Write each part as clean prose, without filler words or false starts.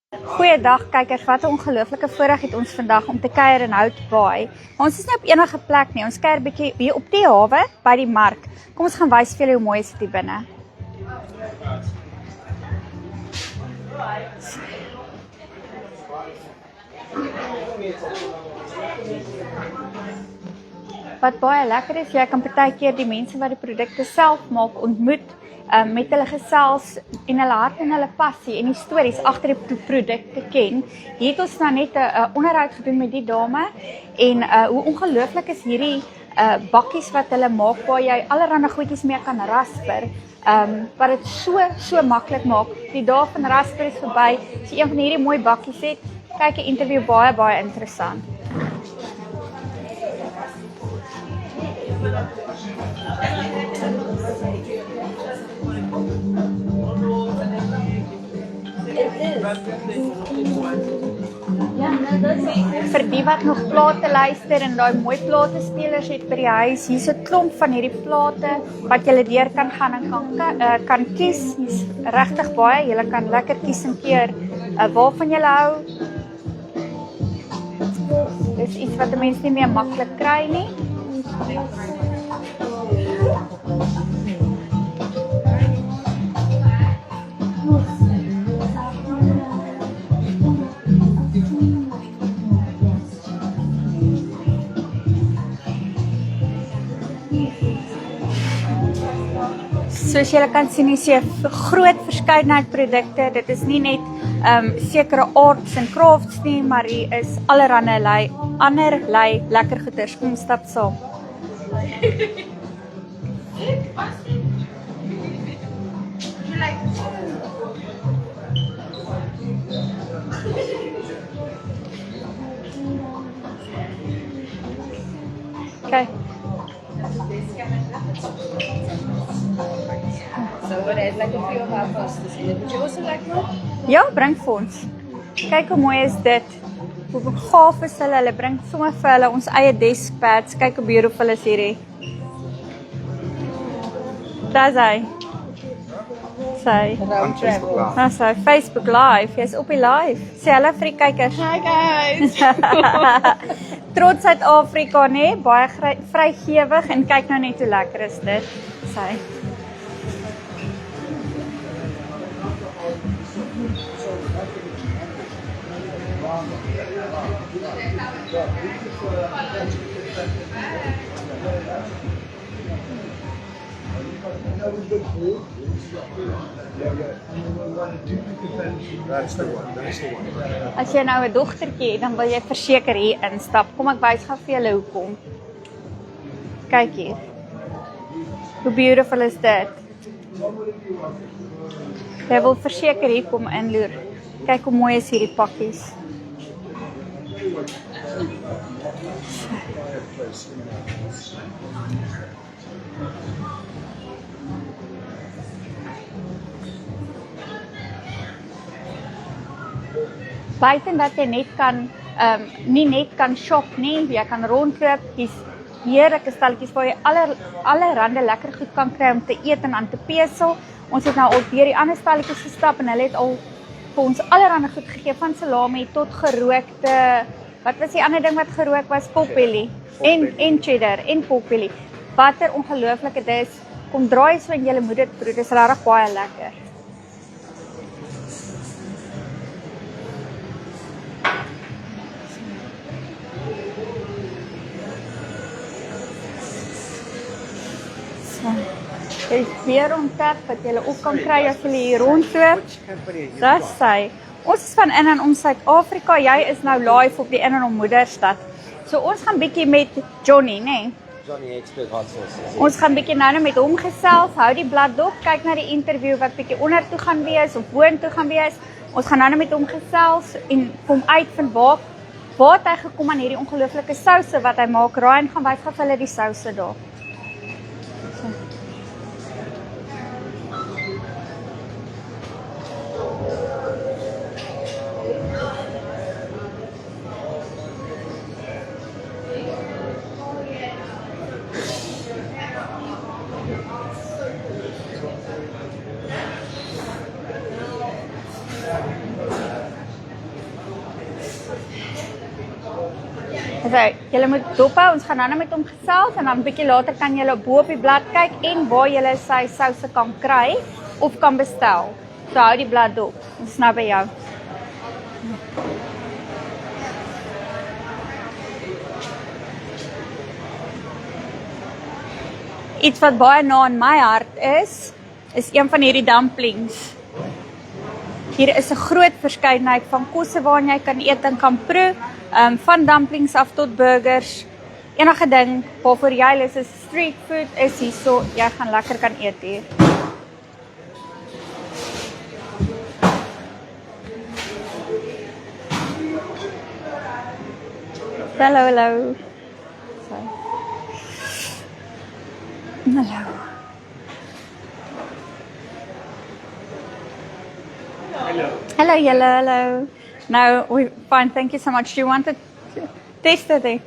Goeiedag kykers, wat 'n ongelooflike voorreg het ons vandag om te kuier in Hout Baai. Maar ons is nie op enige plek nie, ons kuier 'n bietjie hier op die hawe by die mark. Kom ons gaan wys vir julle hoe mooi is dit hier binne. Wat baie lekker is, jy kan partykeer die mense wat die produkte self maak ontmoet, met hulle gesels en hulle hart en hulle passie en die stories agter die produkte ken. Hier het ons nou net 'n onderhoud gedoen met die dame en hoe ongelooflik is hierdie bakkies wat hulle maak waar jy allerlei goedjies mee kan rasper. Wat dit so maklik maak. Die dae van rasper is verby. As jy een van hierdie mooi bakkies het, kyk 'n interview baie interessant. Vir die wat nog plate luister en daai mooi plate spelers het by die huis, hier's 'n klomp van hierdie plate wat jy deur kan gaan en kan kies. Hier's regtig baie. Jy kan lekker kies en keer waarvan jy hou. Dis iets wat 'n mens nie meer maklik kry nie. Soos julle kan sien, is hier 'n groot verskeidenheid produkte. Dit is nie net sekere arts en crafts nie, maar hier is allerlei lekker goeders. Kom stap saam. Okay. So I'd like a few of our posters in it. Would you also like more? Ja, bring vir ons. Kyk hoe mooi is dit. Hoe gaaf is hulle. Hulle bring sommer vir hulle ons eie deskpads. Kyk hoe beautiful is hierdie. Daar's hy. Sy. Daar's hy. Facebook Live. Jy's op die live. Sê hallo vir die kykers. Hi guys. Trots Suid-Afrika, né? Baie vrygewig en kyk nou net hoe lekker is dit. Sy. As jy nou 'n dogtertjie het, dan wil jy verseker hier instap. Kom ek wys gou vir julle hoekom. Kyk hier. Hoe beautiful is dit? Jy wil verseker hier kom inloer. Kyk hoe mooi is hierdie pakkies. Buiten dat jy net kan, nie net kan shop nie, jy kan rondloop, hier's heerlike stalletjies waar jy allerhande lekker goed kan kry om te eet en aan te pesel. Ons het nou al deur die ander stalletjies gestap en hulle het al vir ons allerhande goed gegee, van salami tot gerookte, wat was die ander ding wat gerook was? Potbelly en cheddar en potbelly. Watter ongelooflike dit is. Kom draai so en julle moet dit proe, dit is regtig baie lekker. Dit is weer ontdek wat julle ook kan kry as julle hier rondloop. Dis sy. Ons is van in en om Suid-Afrika. Jy is nou live op die in en om Moederstad. So ons gaan bietjie met Johnny, né? Johnny Expert Hot Sauce. Ons gaan bietjie nou met hom gesels. Hou die blad dop, kyk na die interview wat bietjie onder toe gaan wees of boontoe gaan wees. Ons gaan nou met hom gesels en kom uitvind waar het hy gekom aan hierdie ongelooflike souse wat hy maak. Ryan gaan wys gou vir hulle die souse daar. So, julle moet dophou, ons gaan nou met hom gesels en dan 'n bietjie later kan julle bo op die blad kyk en waar julle sy souse kan kry of kan bestel. So hou die blad dop. Ons is nou by jou. Iets wat baie na in my hart is een van hierdie dumplings. Hier is 'n groot verskeidenheid van kosse waarin jy kan eet en kan proe, van dumplings af tot burgers. Enige ding waarvoor jy lus is, street food is hierso, jy gaan lekker kan eet hier. Hallo, hallo. Hallo. Hello, yellow, hello. No, we're fine, thank you so much. Do you want to taste it?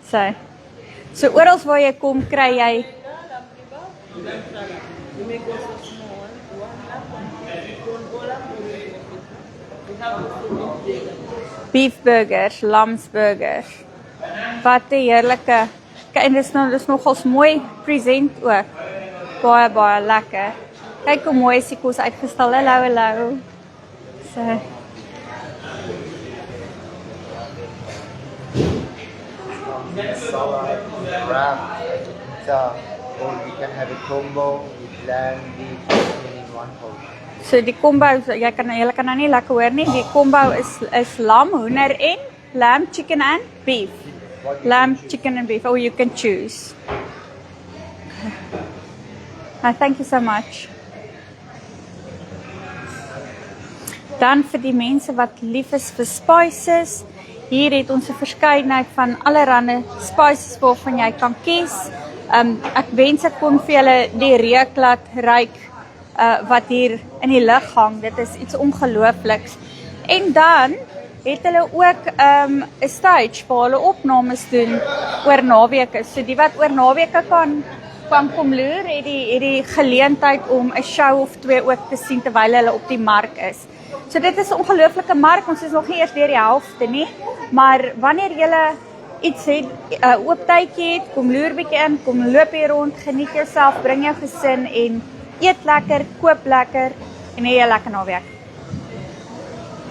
So. So oral waar jy kom, kry jy beef burgers, lamsburgers. Wat 'n heerlike. En dis nogals mooi present ook. Baie baie lekker. Kyk hoe mooi is die kos uitgestal. Hallo, hallo. So. Salad, wrap, pizza, or you can have a combo with lamb, beef, chicken in one portion. So die combo, julle kan nou nie lekker hoor nie. Die combo is lam, hoender en lamb, chicken and beef. Lamb, chicken and beef, or you can choose. Thank you so much. Dan vir die mense wat lief is vir spices, hier het ons 'n verskeidenheid van allerlei spices waarvan jy kan kies. Ek wens ek kon vir julle die reuk laat ruik wat hier in die lug hang. Dit is iets ongeloofliks. En dan het hulle ook 'n stage waar hulle opnames doen oor naweke. So die wat oor naweke kan kom loer, het die geleentheid om 'n show of twee ook te sien terwyl hulle op die mark is. So dit is 'n ongelooflike mark, ons is nog nie eers deur die helfte nie, maar wanneer julle iets het, oop tydjie het, kom loer bietjie in, kom loop hier rond, geniet jouself, bring jou gesin en eet lekker, koop lekker en hê 'n lekker naweek.